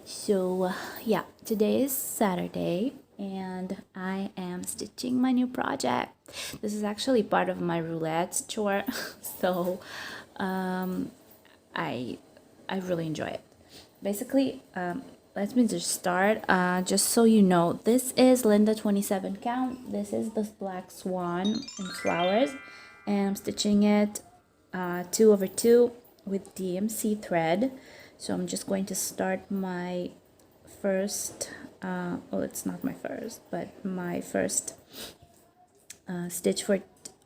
So, yeah, today is Saturday and I am stitching my new project. This is actually part of my roulette chore, so um, I I really enjoy it. Basically, let me just start. Just so you know, this is Linda 27 count. This is the black swan in flowers, and I'm stitching it 2/2 with DMC thread. So I'm just going to start my first, well, it's not my first, but my first stitch for,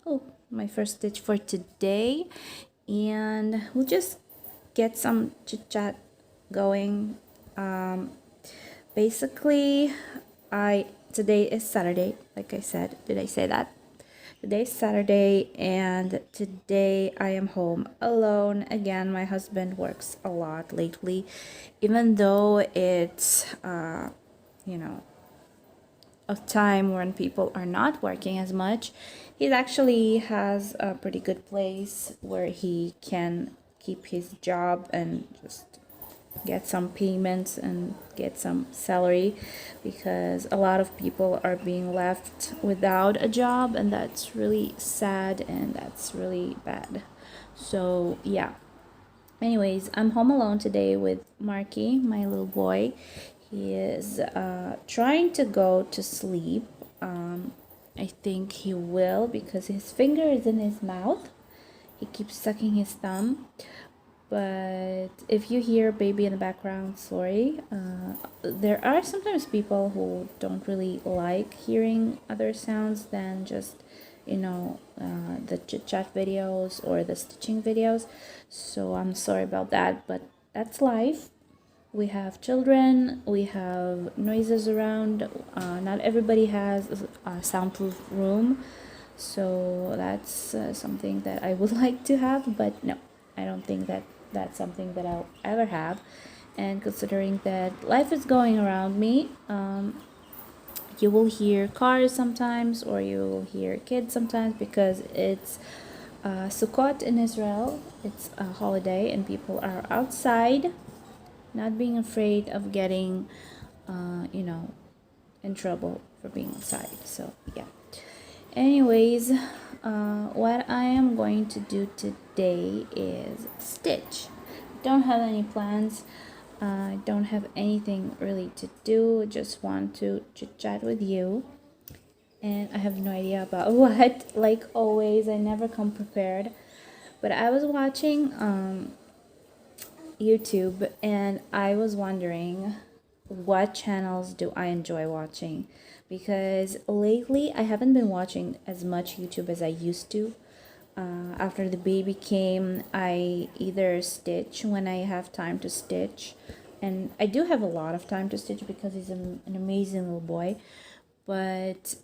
oh, my first stitch for today. And we'll just get some chit chat going. Basically, today is Saturday, like I said. Did I say that? Today's Saturday, and today I am home alone. Again, my husband works a lot lately, even though it's, you know, a time when people are not working as much. He actually has a pretty good place where he can keep his job and just get some payments and get some salary, because a lot of people are being left without a job, and that's really sad and that's really bad. So yeah, anyways, I'm home alone today with Marky, my little boy. He is trying to go to sleep. I think he will, because his finger is in his mouth. He keeps sucking his thumb. But if you hear baby in the background, sorry. There are sometimes people who don't really like hearing other sounds than just, the chit chat videos or the stitching videos. So I'm sorry about that, but that's life. We have children, we have noises around. Not everybody has a soundproof room. So that's something that I would like to have, but no, I don't think that that's something that I'll ever have. And considering that life is going around me, you will hear cars sometimes, or you will hear kids sometimes, because it's Sukkot in Israel. It's a holiday and people are outside, not being afraid of getting, in trouble for being outside. So yeah. Anyways, what I am going to do today is stitch. Don't have any plans. Don't have anything really to do. Just want to chit chat with you. And I have no idea about what. Like always, I never come prepared. But I was watching YouTube, and I was wondering, what channels do I enjoy watching? Because lately I haven't been watching as much YouTube as I used to. After the baby came, I either stitch when I have time to stitch, and I do have a lot of time to stitch because he's an amazing little boy. But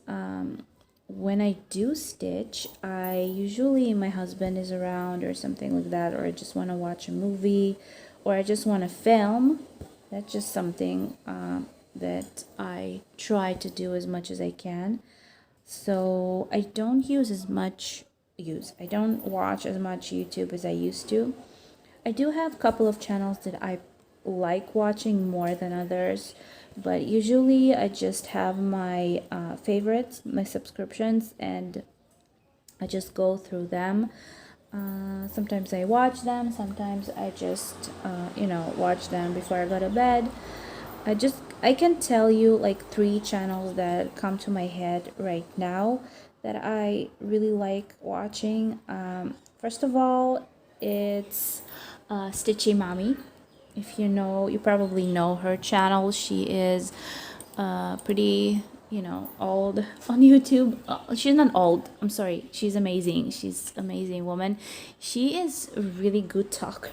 when I do stitch, I usually, my husband is around or something like that, or I just want to watch a movie, or I just want to film. That's just something that I try to do as much as I can. So I don't I don't watch as much YouTube as I used to. I do have a couple of channels that I like watching more than others, but usually I just have my favorites, my subscriptions, and I just go through them. Sometimes I watch them, sometimes I just, watch them before I go to bed. I can tell you like 3 channels that come to my head right now that I really like watching. First of all, it's Stitchy Mommy. If you know, you probably know her channel. She is pretty, old on YouTube. She's not old. I'm sorry. She's amazing. She's amazing woman. She is a really good talker.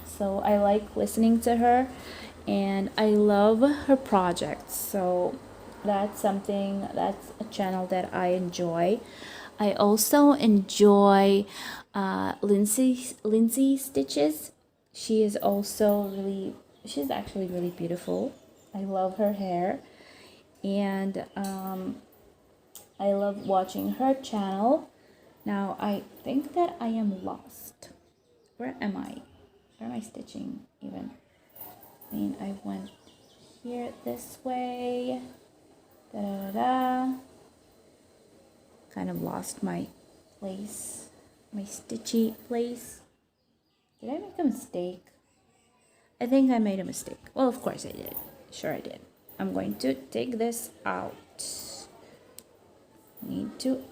So I like listening to her, and I love her projects. So that's a channel that I enjoy. I also enjoy Lindsay Stitches. She's actually really beautiful. I love her hair, and I love watching her channel. Now I think that I am lost. Where am I? Where am I stitching even? I mean, I went here this way. Da da da. Kind of lost my place, my stitchy place. Did I make a mistake? I think I made a mistake. Well, of course I did. Sure I did. I'm going to take this out. Need to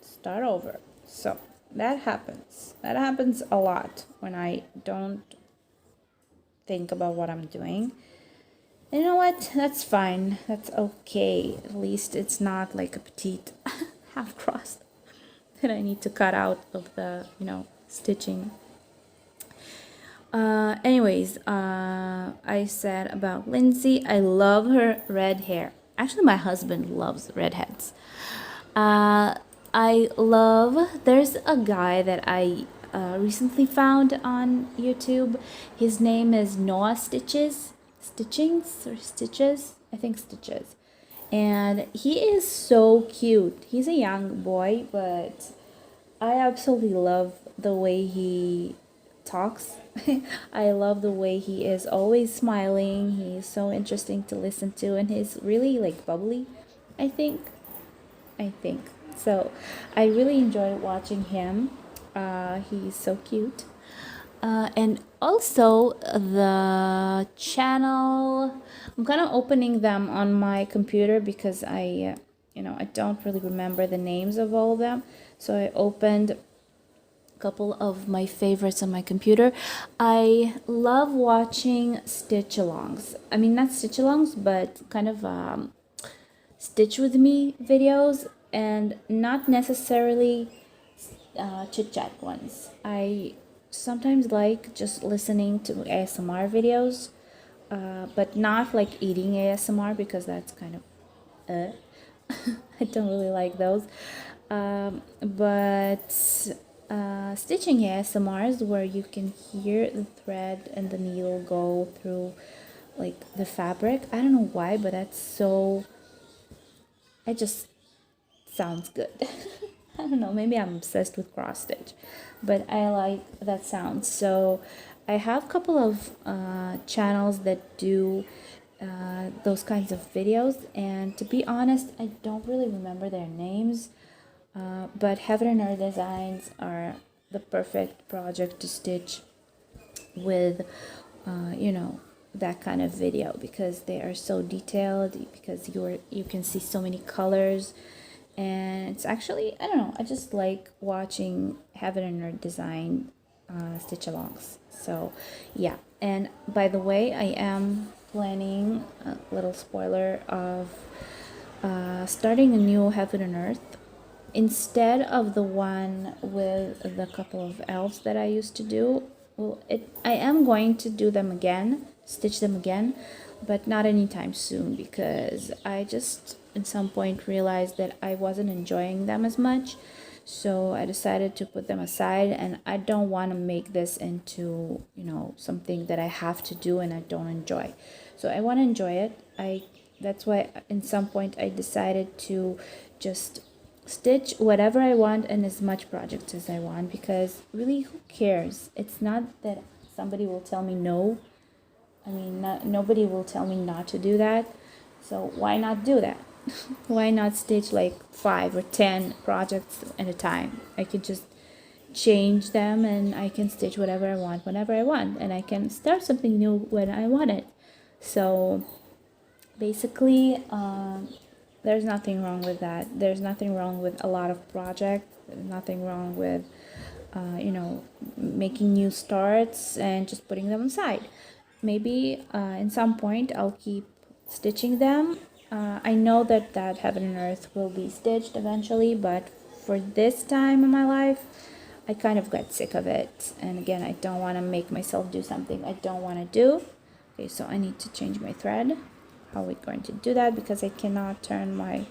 start over. So that happens. That happens a lot when I don't think about what I'm doing. And you know what? That's fine. That's okay. At least it's not like a petite half cross that I need to cut out of the, stitching. Anyways, I said about Lindsay, I love her red hair. Actually, my husband loves redheads. There's a guy that I recently found on YouTube. His name is Noah Stitches. Stitches? I think Stitches. And he is so cute. He's a young boy, but I absolutely love the way he talks. I love the way he is always smiling. He's so interesting to listen to, and he's really like bubbly, I think. So I really enjoyed watching him. He's so cute. And also the channel, I'm kind of opening them on my computer because I don't really remember the names of all of them. So I opened a couple of my favorites on my computer. I love watching stitch alongs. I mean, not stitch alongs, but kind of stitch with me videos, and not necessarily chit chat ones. I sometimes like just listening to ASMR videos, but not like eating ASMR because that's kind of I don't really like those. But stitching ASMRs where you can hear the thread and the needle go through like the fabric. I don't know why, but that's so, it just sounds good. I don't know, maybe I'm obsessed with cross stitch, but I like that sound. So I have a couple of channels that do those kinds of videos, and to be honest, I don't really remember their names, but Heaven and Earth Designs are the perfect project to stitch with, that kind of video, because they are so detailed, because you can see so many colors. And it's actually, I don't know, I just like watching Heaven and Earth Design stitch alongs. So yeah, and by the way, I am planning a little spoiler of starting a new Heaven and Earth instead of the one with the couple of elves that I used to do. Well, I am going to do them again, stitch them again, but not anytime soon, because I just at some point realized that I wasn't enjoying them as much. So I decided to put them aside, and I don't want to make this into, something that I have to do and I don't enjoy. So I want to enjoy it. That's why in some point I decided to just stitch whatever I want and as much projects as I want, because really, who cares? It's not that somebody will tell me no. I mean, nobody will tell me not to do that. So why not do that? Why not stitch like 5 or 10 projects at a time? I could just change them, and I can stitch whatever I want whenever I want, and I can start something new when I want it. So basically, there's nothing wrong with that. There's nothing wrong with a lot of projects. There's nothing wrong with making new starts and just putting them aside. Maybe in some point I'll keep stitching them. I know that Heaven and Earth will be stitched eventually, but for this time in my life, I kind of got sick of it. And again, I don't want to make myself do something I don't want to do. Okay, so I need to change my thread. How are we going to do that? Because I cannot turn my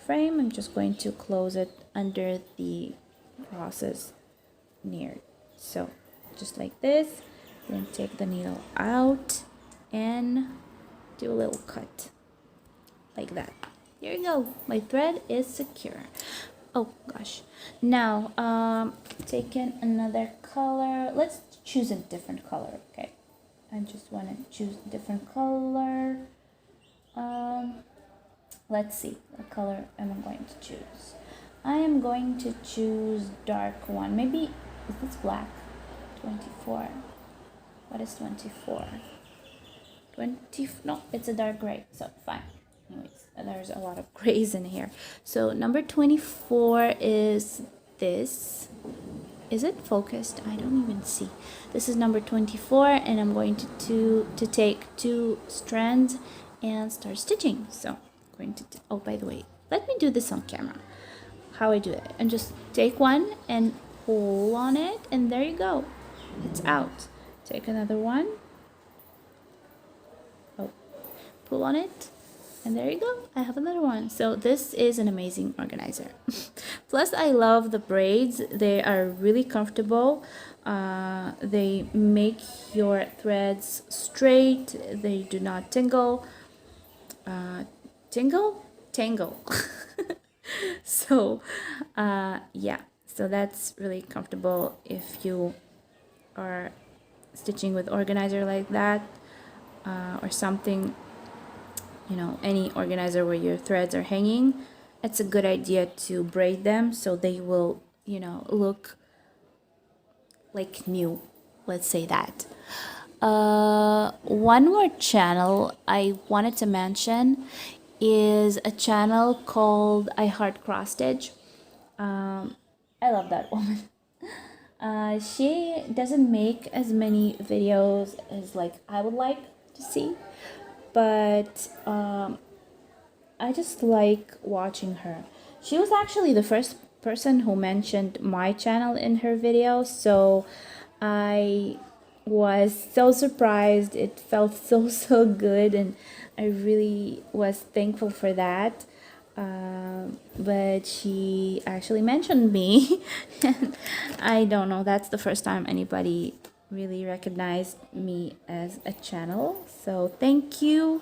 frame, I'm just going to close it under the crosses near. So just like this, then take the needle out and do a little cut like that. There you go, my thread is secure. Oh gosh, now taking another color. Let's choose a different color. Okay, I just want to choose a different color. Let's see, what color am I going to choose? I am going to choose dark one. Maybe, is this black? 24. What is 24? 20, no, it's a dark gray, so fine. Anyways, there's a lot of grays in here. So number 24 is this. Is it focused? I don't even see. This is number 24, and I'm going to take 2 strands and start stitching. So I'm going to, oh, by the way, let me do this on camera. How I do it. And just take one and pull on it, and there you go. It's out. Take another one. Oh, pull on it. And there you go, I have another one. So this is an amazing organizer. Plus, I love the braids. They are really comfortable. They make your threads straight. They do not tingle. Tangle. So, yeah. So that's really comfortable if you are stitching with organizer like that, or something. You know, any organizer where your threads are hanging, it's a good idea to braid them so they will, you know, look like new, let's say that. One more channel I wanted to mention is a channel called iheartcrossstitch. I love that woman. She doesn't make as many videos as like I would like to see, but I just like watching her. She was actually the first person who mentioned my channel in her video, so I was so surprised. It felt so good, and I really was thankful for that. But she actually mentioned me, and I don't know, that's the first time anybody really recognized me as a channel, so thank you.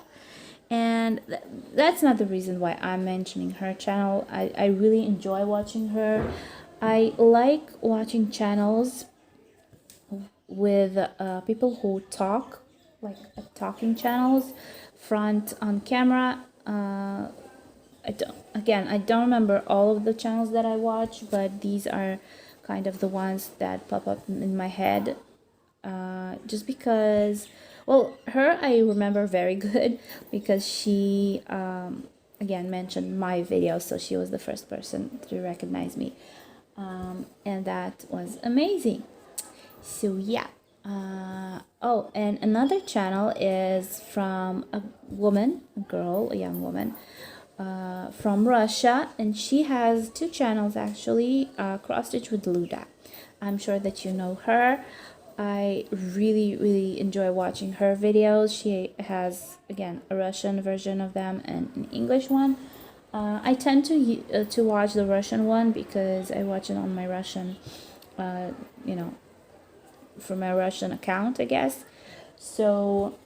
And that's not the reason why I'm mentioning her channel. I really enjoy watching her. I like watching channels with people who talk, like talking channels, front on camera. I don't remember all of the channels that I watch, but these are kind of the ones that pop up in my head. Just because, well, her I remember very good because she again mentioned my video, so she was the first person to recognize me, and that was amazing. So yeah. Oh, and another channel is from a woman, a girl, a young woman, from Russia, and she has 2 channels actually. Cross Stitch with Luda. I'm sure that you know her. I really enjoy watching her videos. She has, again, a Russian version of them and an English one. I tend to watch the Russian one because I watch it on my Russian, you know, from my Russian account, I guess. So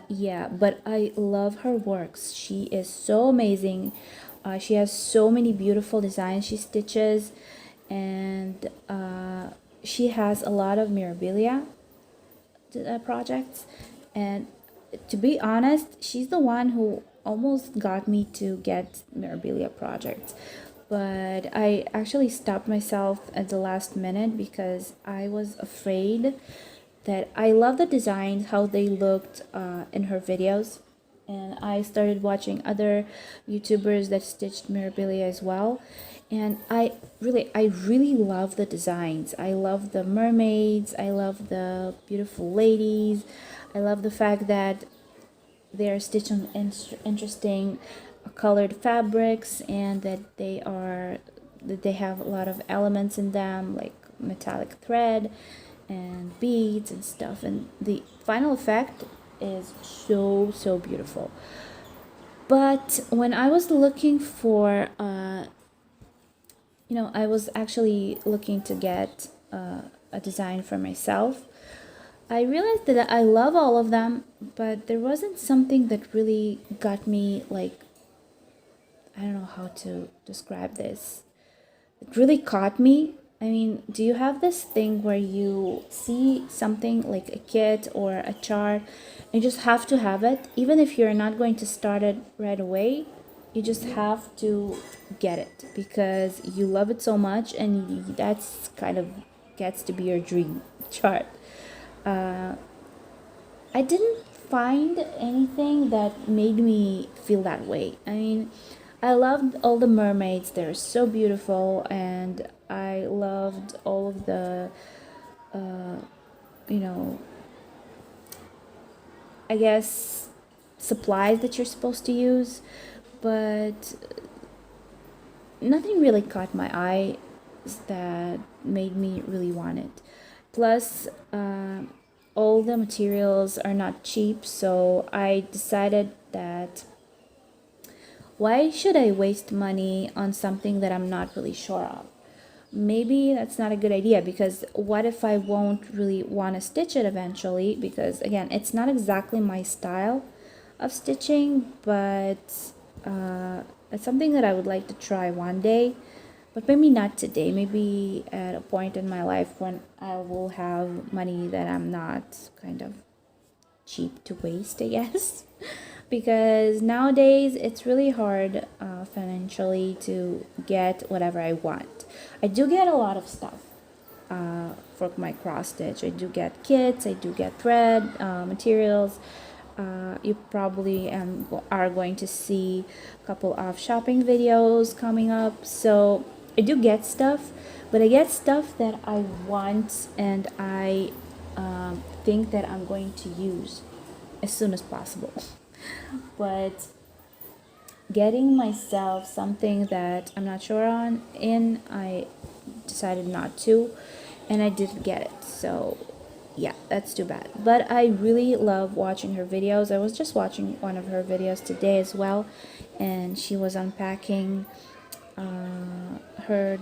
yeah, but I love her works. She is so amazing. She has so many beautiful designs she stitches, and she has a lot of memorabilia projects. And to be honest, she's the one who almost got me to get memorabilia projects, but I actually stopped myself at the last minute because I was afraid that I love the designs, how they looked in her videos, and I started watching other YouTubers that stitched memorabilia as well, and I really love the designs. I love the mermaids, I love the beautiful ladies, I love the fact that they're stitched on interesting colored fabrics, and that they have a lot of elements in them, like metallic thread and beads and stuff, and the final effect is so beautiful. But when I was looking for I was actually looking to get a design for myself, I realized that I love all of them, but there wasn't something that really got me, like, I don't know how to describe this. It really caught me. I mean, do you have this thing where you see something like a kit or a chart, and you just have to have it, even if you're not going to start it right away? You just have to get it because you love it so much, and that's kind of gets to be your dream chart. I didn't find anything that made me feel that way. I mean, I loved all the mermaids, they're so beautiful, and I loved all of the, you know, I guess supplies that you're supposed to use, but nothing really caught my eye that made me really want it. Plus, all the materials are not cheap, so I decided that why should I waste money on something that I'm not really sure of? Maybe that's not a good idea, because what if I won't really want to stitch it eventually? Because again, it's not exactly my style of stitching, but it's something that I would like to try one day, but maybe not today. Maybe at a point in my life when I will have money that I'm not kind of cheap to waste, I guess. Because nowadays it's really hard financially to get whatever I want. I do get a lot of stuff for my cross stitch. I do get kits, I do get thread materials. You probably are going to see a couple of shopping videos coming up. So I do get stuff, but I get stuff that I want, and I think that I'm going to use as soon as possible. But getting myself something that I'm not sure I decided not to, and I didn't get it. So yeah, that's too bad. But I really love watching her videos. I was just watching one of her videos today as well, and she was unpacking her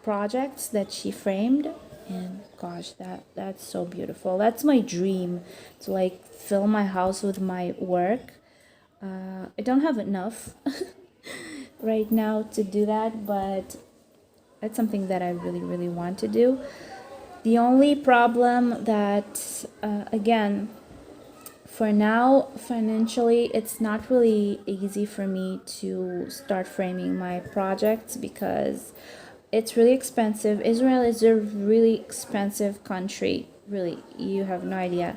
projects that she framed, and gosh, that's so beautiful. That's my dream, to like fill my house with my work. I don't have enough right now to do that, but that's something that I really, really want to do. The only problem that, again, for now, financially, it's not really easy for me to start framing my projects because it's really expensive. Israel is a really expensive country. Really, you have no idea.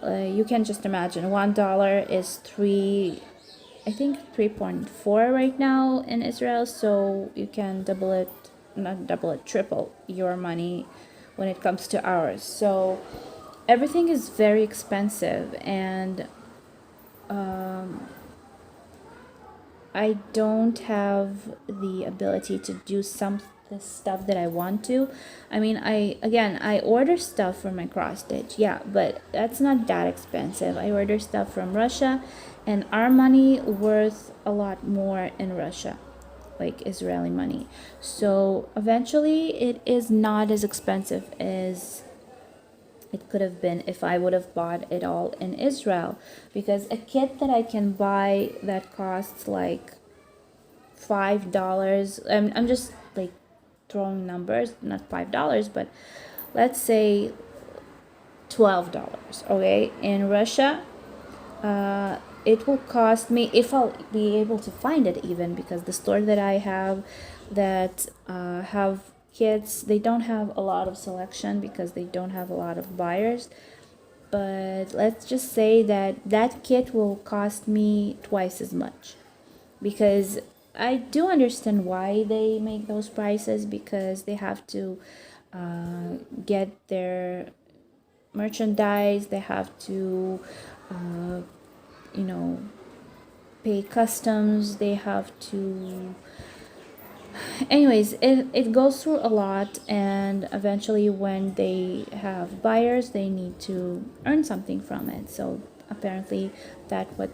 You can just imagine $1 is I think 3.4 right now in Israel. So you can double it, not double it, triple your money when it comes to ours. So everything is very expensive, and I don't have the ability to do the stuff that I want to. I mean, I order stuff for my cross stitch, yeah, but that's not that expensive. I order stuff from Russia, and our money worth a lot more in Russia, like Israeli money. So eventually, it is not as expensive as it could have been if I would have bought it all in Israel, because a kit that I can buy that costs like $5, I'm just like throwing numbers, not $5, but let's say $12, okay? In Russia, it will cost me, if I'll be able to find it, even because the store that I have that have kits, they don't have a lot of selection because they don't have a lot of buyers. But let's just say that that kit will cost me twice as much, because I do understand why they make those prices, because they have to get their merchandise, they have to you know, pay customs, they have to, anyways, it goes through a lot, and eventually when they have buyers, they need to earn something from it. So apparently that what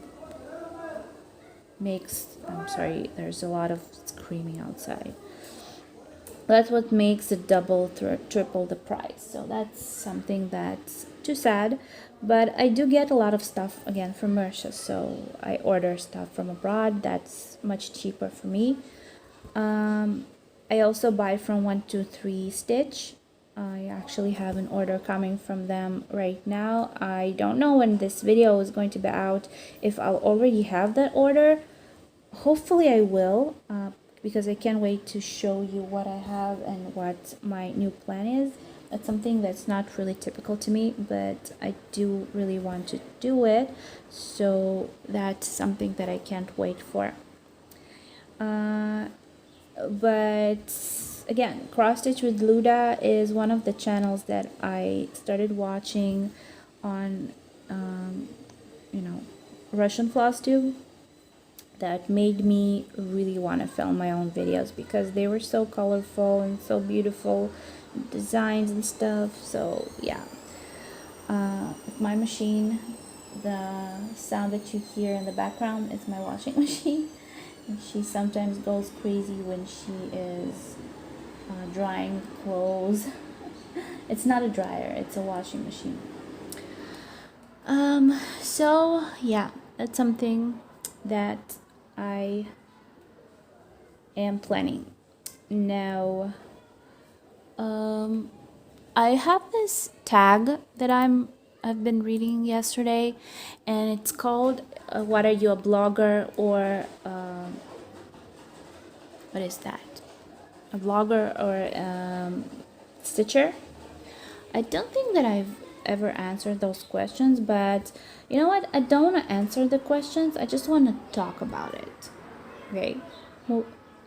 makes, I'm sorry, there's a lot of screaming outside. That's what makes it double, triple the price. So that's something that's too sad. But I do get a lot of stuff again from Russia, so I order stuff from abroad. That's much cheaper for me. I also buy from 123 Stitch. I actually have an order coming from them right now. I don't know when this video is going to be out, if I'll already have that order. Hopefully I will, because I can't wait to show you what I have and what my new plan is. That's something that's not really typical to me, but I do really want to do it, so that's something that I can't wait for. But again, Cross Stitch with Luda is one of the channels that I started watching on, you know, Russian FlossTube, that made me really want to film my own videos because they were so colorful and so beautiful designs and stuff. So yeah, with my machine, the sound that you hear in the background is my washing machine. And she sometimes goes crazy when she is drying clothes. It's not a dryer, it's a washing machine. So yeah, that's something that I am planning. Now, I have this tag that I've been reading yesterday, and it's called "What are you, a blogger or what is that? A blogger or stitcher?" I don't think that I've ever answered those questions, but you know what? I don't want to answer the questions. I just want to talk about it. Okay, well,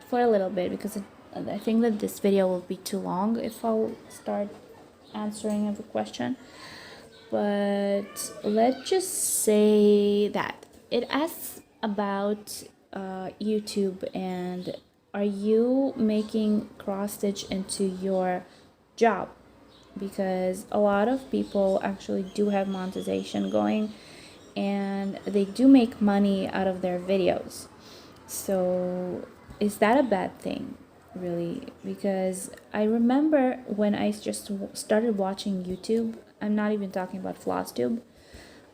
for a little bit, because I think that this video will be too long if I'll start answering every question. But let's just say that it asks about YouTube, and are you making cross stitch into your job? Because a lot of people actually do have monetization going, and they do make money out of their videos. So is that a bad thing, really? Because I remember when I just started watching YouTube, I'm not even talking about FlossTube.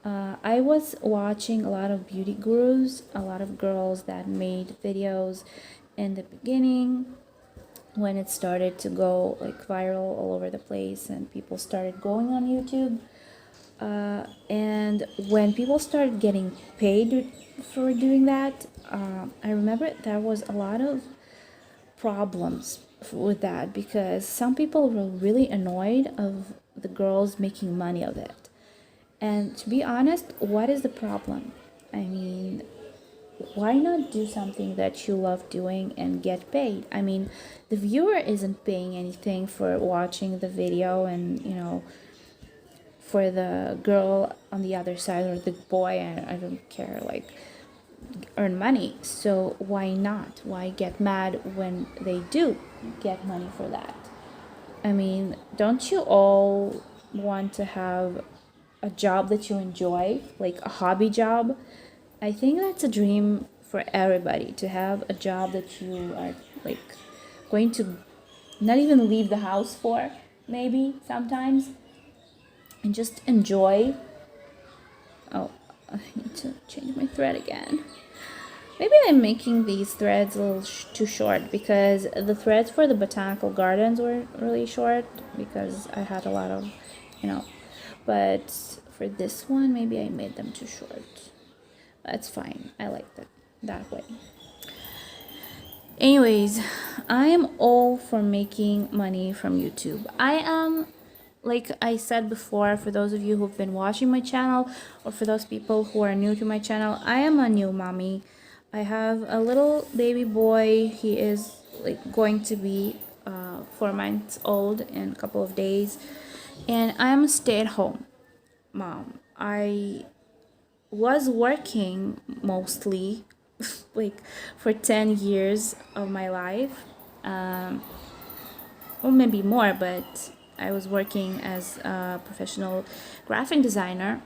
I was watching a lot of beauty gurus, a lot of girls that made videos in the beginning when it started to go like viral all over the place and people started going on YouTube. And when people started getting paid for doing that, I remember there was a lot of problems with that, because some people were really annoyed of the girls making money of it. And to be honest, what is the problem? I mean, why not do something that you love doing and get paid? I mean, the viewer isn't paying anything for watching the video, and you know, for the girl on the other side or the boy, I don't care, like, earn money. So why not? Why get mad when they do get money for that? I mean, don't you all want to have a job that you enjoy, like a hobby job? I think that's a dream for everybody, to have a job that you are like going to not even leave the house for, maybe sometimes, and just enjoy. Oh, I need to change my thread again. Maybe I'm making these threads a little too short, because the threads for the botanical gardens were really short because I had a lot of, you know, but for this one, maybe I made them too short. That's fine. I like that way. Anyways, I am all for making money from YouTube. I am, like I said before, for those of you who've been watching my channel, or for those people who are new to my channel, I am a new mommy. I have a little baby boy. He is like going to be 4 months old in a couple of days, and I'm a stay-at-home mom. I was working mostly like for 10 years of my life, or maybe more, but I was working as a professional graphic designer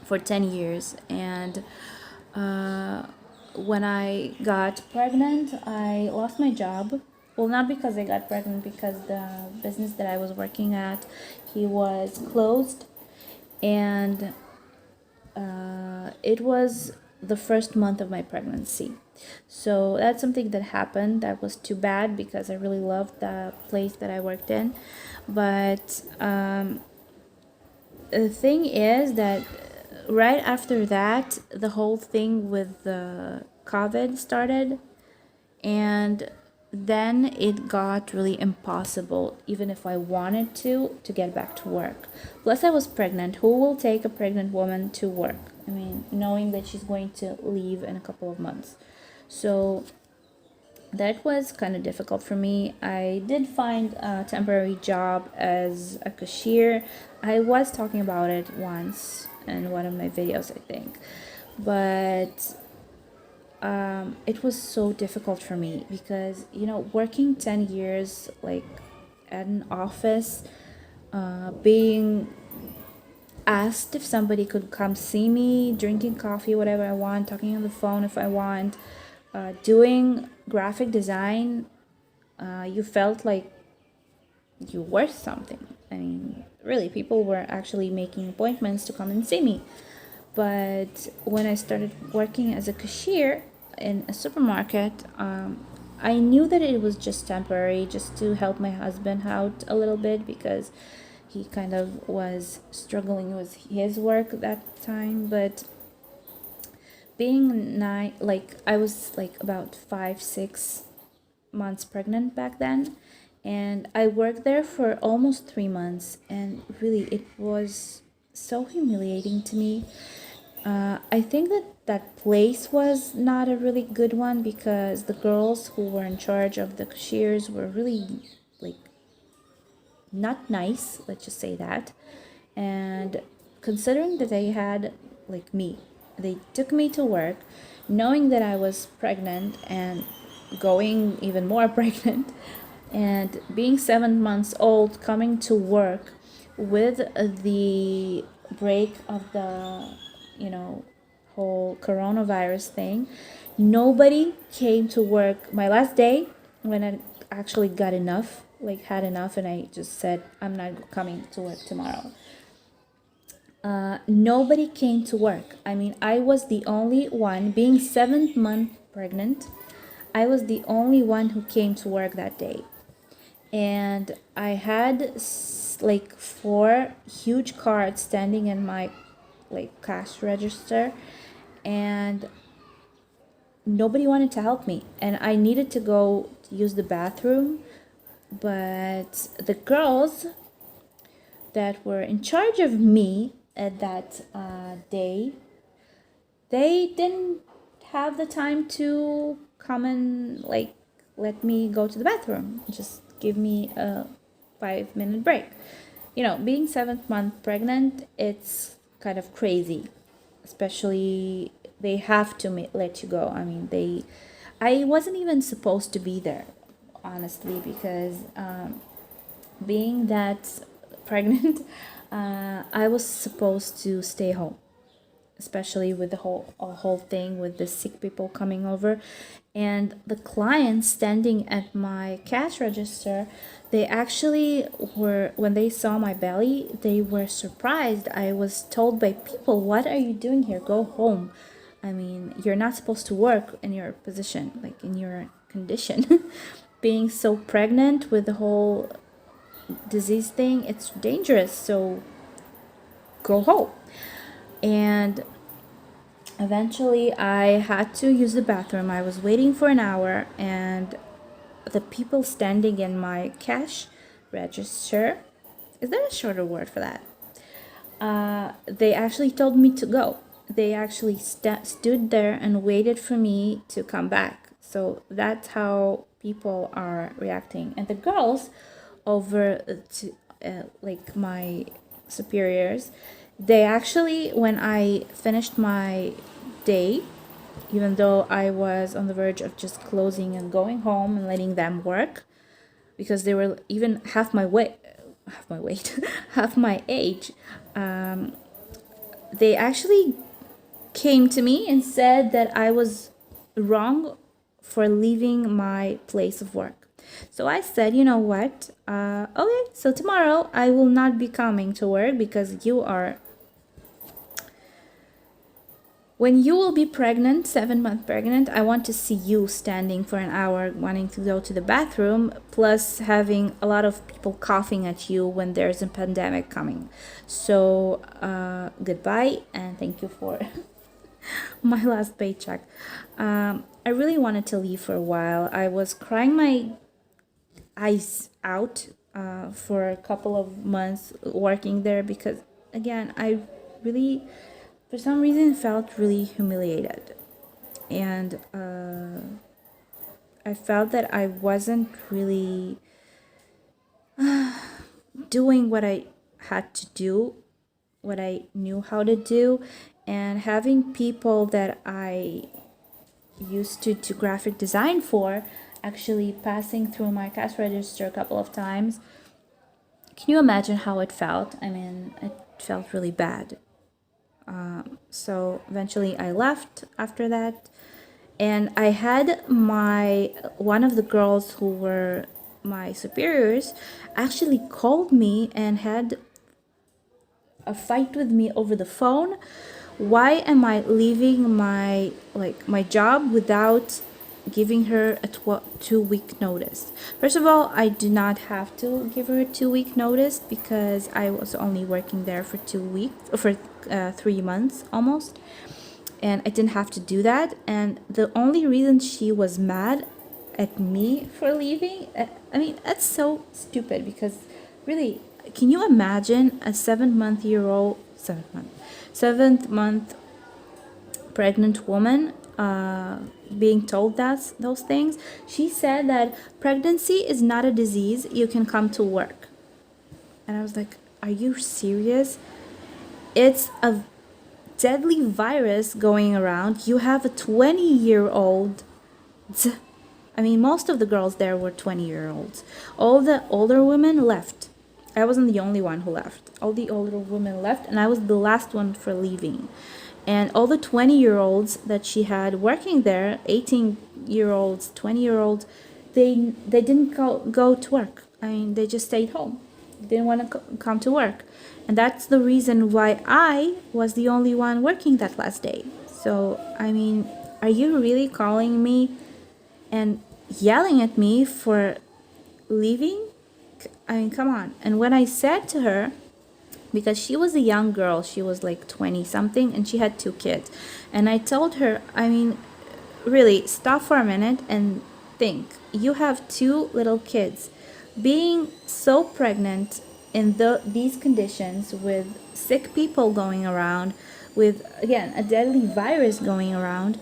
for 10 years. And when I got pregnant, I lost my job. Well, not because I got pregnant, because the business that I was working at, he was closed, and it was the first month of my pregnancy. So that's something that happened. That was too bad because I really loved the place that I worked in. But the thing is that right after that, the whole thing with the COVID started, and then it got really impossible, even if I wanted to get back to work. Plus, I was pregnant. Who will take a pregnant woman to work? I mean, knowing that she's going to leave in a couple of months. So that was kind of difficult for me. I did find a temporary job as a cashier. I was talking about it once in one of my videos, I think. But it was so difficult for me because, working 10 years, like, at an office, being asked if somebody could come see me, drinking coffee, whatever I want, talking on the phone if I want, doing graphic design, you felt like you were worth something. I mean, really, people were actually making appointments to come and see me. But when I started working as a cashier in a supermarket, I knew that it was just temporary, just to help my husband out a little bit because he kind of was struggling with his work that time. But being I was like about 5-6 months pregnant back then, and I worked there for almost 3 months, and really it was so humiliating to me. I think that place was not a really good one because the girls who were in charge of the cashiers were really, like, not nice, let's just say that. And considering that they had, like, me, they took me to work knowing that I was pregnant and going even more pregnant, and being 7 months old, coming to work with the break of the, whole coronavirus thing. Nobody came to work my last day when I actually got enough, like, had enough, and I just said, I'm not coming to work tomorrow. Nobody came to work. I mean, I was the only one, being 7 months pregnant, I was the only one who came to work that day. And I had like 4 huge cards standing in my, like, cash register, and nobody wanted to help me, and I needed to go use the bathroom. But the girls that were in charge of me at that day, they didn't have the time to come and, like, let me go to the bathroom, just give me a 5-minute break. Being 7th month pregnant, it's kind of crazy, especially they have to let you go. I mean, I wasn't even supposed to be there, honestly, because being that pregnant, I was supposed to stay home, especially with the whole thing with the sick people coming over. And the clients standing at my cash register, they actually were, when they saw my belly, they were surprised. I was told by people, what are you doing here? Go home. I mean, you're not supposed to work in your position, like, in your condition. Being so pregnant with the whole disease thing, it's dangerous, so go home. And eventually I had to use the bathroom. I was waiting for an hour, and the people standing in my cash register, is there a shorter word for that? They actually told me to go. They actually stood there and waited for me to come back. So that's how people are reacting. And the girls over to like, my superiors, they actually, when I finished my day, even though I was on the verge of just closing and going home and letting them work, because they were even half my weight, half my age, they actually came to me and said that I was wrong for leaving my place of work. So I said, you know what? Okay, so tomorrow I will not be coming to work because you are When you will be pregnant, 7 month pregnant, I want to see you standing for an hour wanting to go to the bathroom, plus having a lot of people coughing at you when there's a pandemic coming. So goodbye, and thank you for my last paycheck. I really wanted to leave for a while. I was crying my eyes out for a couple of months working there, because again, I really, for some reason, felt really humiliated, and I felt that I wasn't really doing what I had to do, what I knew how to do, and having people that I used to do graphic design for actually passing through my cash register a couple of times. Can you imagine how it felt? I mean, it felt really bad. So eventually I left after that, and I had one of the girls who were my superiors actually called me and had a fight with me over the phone. Why am I leaving my job without giving her a 2 week notice? First of all, I do not have to give her a 2 week notice, because I was only working there for 2 weeks, for 3 months almost, and I didn't have to do that. And the only reason she was mad at me for leaving, I mean, that's so stupid, because really, can you imagine a 7th month pregnant woman being told those things? She said that pregnancy is not a disease, you can come to work. And I was like, are you serious? It's a deadly virus going around. You have a 20-year-old. I mean, most of the girls there were 20-year-olds. All the older women left. I wasn't the only one who left. All the older women left, and I was the last one for leaving. And all the 20-year-olds that she had working there, 18-year-olds, 20-year-olds, they didn't go to work. I mean, they just stayed home. They didn't want to come to work. And that's the reason why I was the only one working that last day. So, I mean, are you really calling me and yelling at me for leaving? I mean, come on. And when I said to her, because she was a young girl, she was like 20 something, and she had 2 kids, and I told her, I mean, really, stop for a minute and think. You have 2 little kids. Being so pregnant in these conditions, with sick people going around, with, again, a deadly virus going around,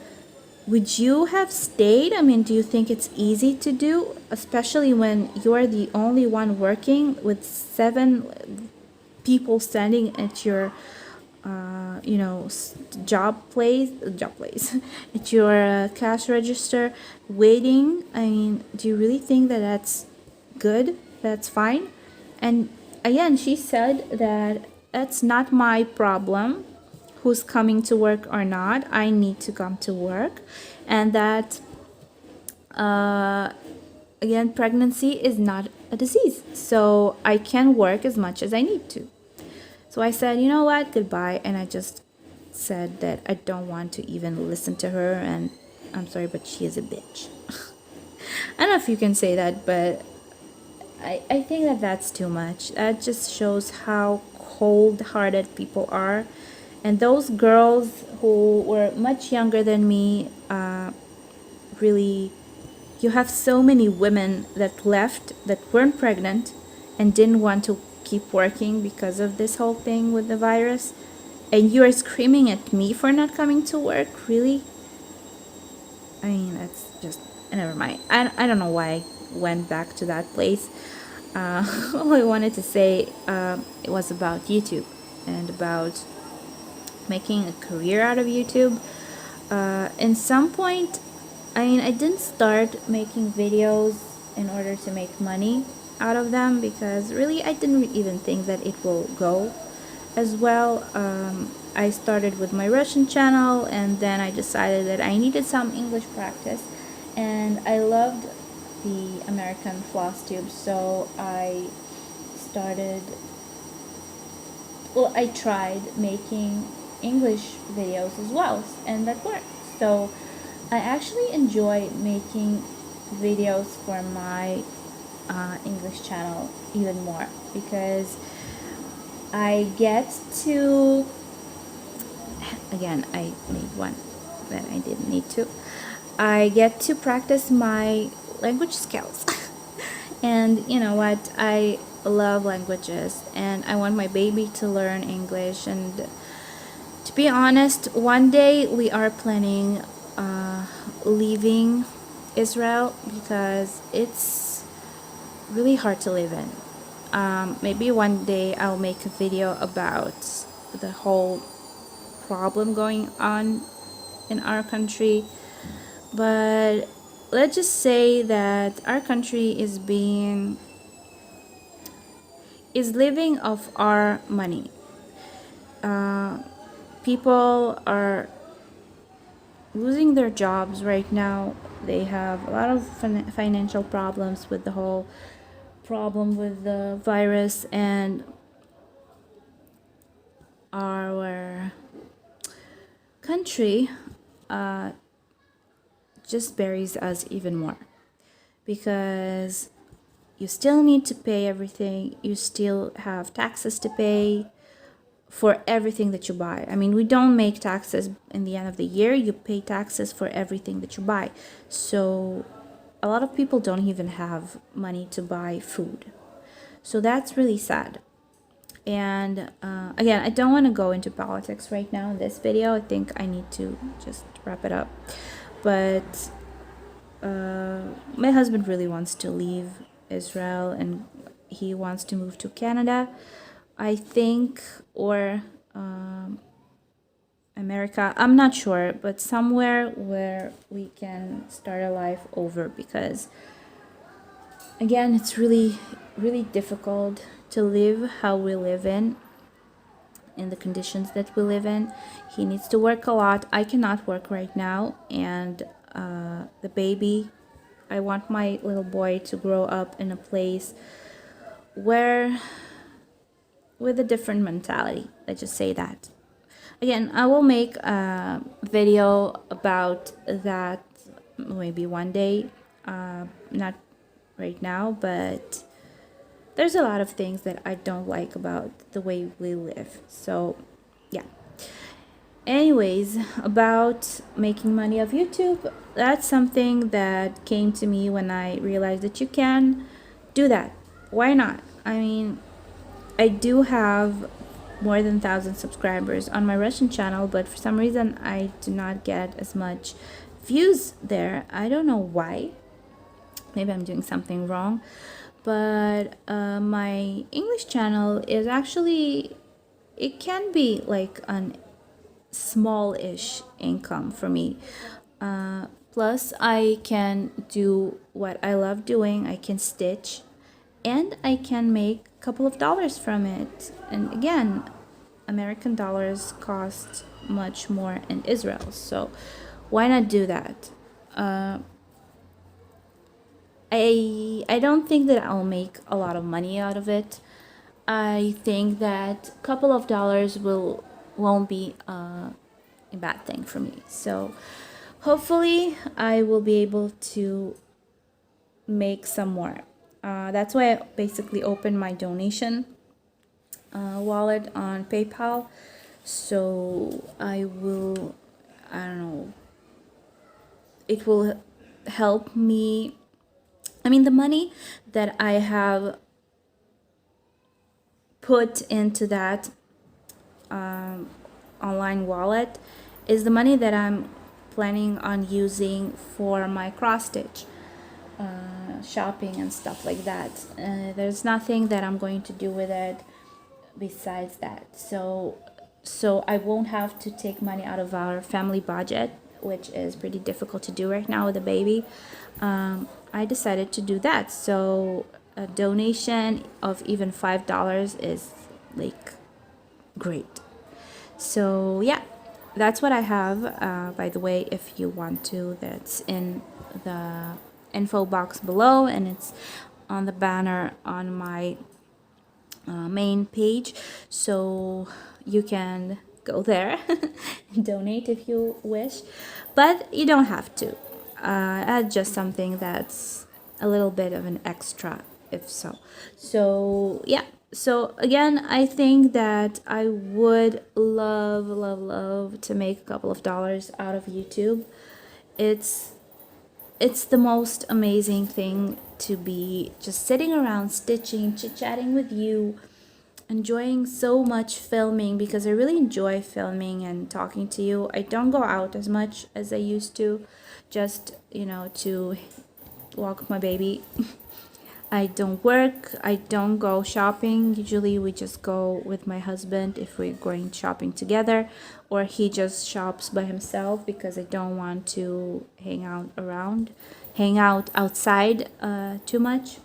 would you have stayed? I mean, do you think it's easy to do, especially when you're the only one working, with 7 people standing at your job place at your cash register waiting? I mean, do you really think that that's good, that's fine? And again, she said that that's not my problem who's coming to work or not. I need to come to work, and that again, pregnancy is not a disease, so I can work as much as I need to. So I said, you know what, goodbye, and I just said that I don't want to even listen to her, and I'm sorry, but she is a bitch. I don't know if you can say that, but I think that that's too much. That just shows how cold-hearted people are. And those girls who were much younger than me, really, you have so many women that left that weren't pregnant and didn't want to keep working because of this whole thing with the virus. And you are screaming at me for not coming to work? Really? I mean, that's just, never mind. I don't know why I went back to that place. All I wanted to say, it was about YouTube and about making a career out of YouTube. In some point, I mean, I didn't start making videos in order to make money out of them, because really I didn't even think that it will go as well. I started with my Russian channel, and then I decided that I needed some English practice, and I loved the American FlossTube, so I tried making English videos as well, and that works. So I actually enjoy making videos for my English channel even more, because I get to, again, I made one that I didn't need to. I get to practice my language skills. And you know what? I love languages, and I want my baby to learn English. And to be honest, one day we are planning leaving Israel, because it's really hard to live in. Maybe one day I'll make a video about the whole problem going on in our country, but let's just say that our country is living off our money. People are losing their jobs right now. They have a lot of financial problems with the whole problem with the virus, and our country just buries us even more, because you still need to pay everything. You still have taxes to pay for everything that you buy. I mean, we don't make taxes in the end of the year. You pay taxes for everything that you buy. So a lot of people don't even have money to buy food. So that's really sad. And again, I don't want to go into politics right now in this video. I think I need to just wrap it up. But my husband really wants to leave Israel, and he wants to move to Canada, I think, or America. I'm not sure, but somewhere where we can start a life over, because again, it's really, really difficult to live how we live in the conditions that we live in. He needs to work a lot. I cannot work right now, and the baby, I want my little boy to grow up in a place where with a different mentality. Let's just say that. Again, I will make a video about that maybe one day, not right now, but there's a lot of things that I don't like about the way we live. So yeah. Anyways, about making money off YouTube, that's something that came to me when I realized that you can do that. Why not? I mean, I do have more than 1,000 subscribers on my Russian channel, but for some reason I do not get as much views there. I don't know why. Maybe I'm doing something wrong. But my English channel is actually, it can be like an small-ish income for me. Plus, I can do what I love doing. I can stitch, and I can make a couple of dollars from it. And again, American dollars cost much more in Israel, so why not do that? I don't think that I'll make a lot of money out of it. I think that a couple of dollars won't be a bad thing for me. So hopefully I will be able to make some more. That's why I basically opened my donation wallet on PayPal. So I don't know, it will help me. I mean, the money that I have put into that online wallet is the money that I'm planning on using for my cross stitch shopping and stuff like that. There's nothing that I'm going to do with it besides that. So I won't have to take money out of our family budget, which is pretty difficult to do right now with a baby. I decided to do that. So a donation of even $5 is like great. So yeah, that's what I have. By the way, if you want to, that's in the info box below, and it's on the banner on my main page, so you can go there and donate if you wish, but you don't have to. Add just something that's a little bit of an extra, if so. So yeah. So again, I think that I would love to make a couple of dollars out of YouTube. It's the most amazing thing to be just sitting around stitching, chit-chatting with you, enjoying so much filming, because I really enjoy filming and talking to you. I don't go out as much as I used to, just, you know, to walk my baby. I don't work, I don't go shopping. Usually we just go with my husband if we're going shopping together, or he just shops by himself because I don't want to hang out outside too much.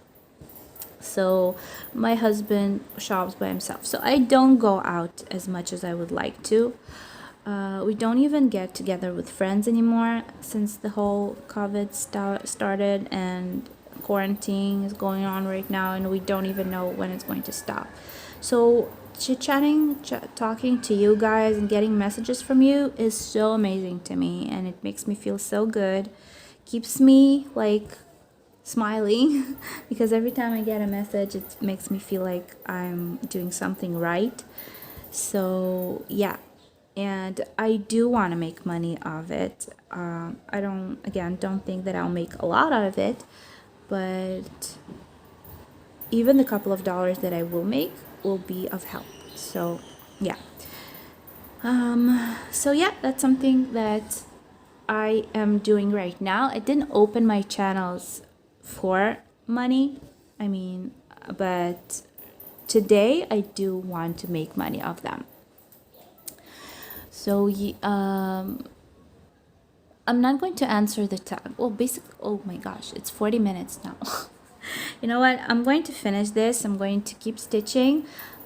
So my husband shops by himself. So I don't go out as much as I would like to. We don't even get together with friends anymore since the whole COVID started, and quarantine is going on right now, and we don't even know when it's going to stop. So chit-chatting, talking to you guys and getting messages from you is so amazing to me, and it makes me feel so good. Keeps me like smiling because every time I get a message, it makes me feel like I'm doing something right. So yeah, and I do want to make money of it. I don't think that I'll make a lot out of it, but even the couple of dollars that I will make will be of help. So yeah. So yeah, that's something that I am doing right now. I didn't open my channels for money, but today I do want to make money of them. So I'm not going to answer the tag. Well, basically, oh my gosh, it's 40 minutes now. You know what? I'm going to finish this. I'm going to keep stitching,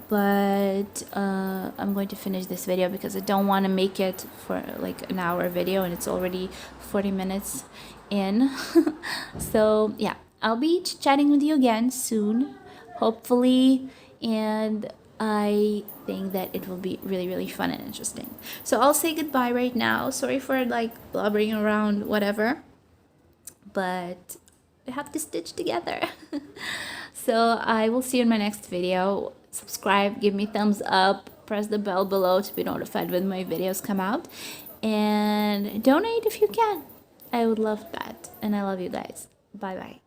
but I'm going to finish this video because I don't want to make it for like an hour video, and it's already 40 minutes in. So yeah, I'll be chatting with you again soon, hopefully, and I think that it will be really fun and interesting. So I'll say goodbye right now. Sorry for like blubbering around, whatever, but we have to stitch together. So I will see you in my next video. Subscribe, give me thumbs up, press the bell below to be notified when my videos come out, and donate if you can. I would love that, and I love you guys. Bye bye.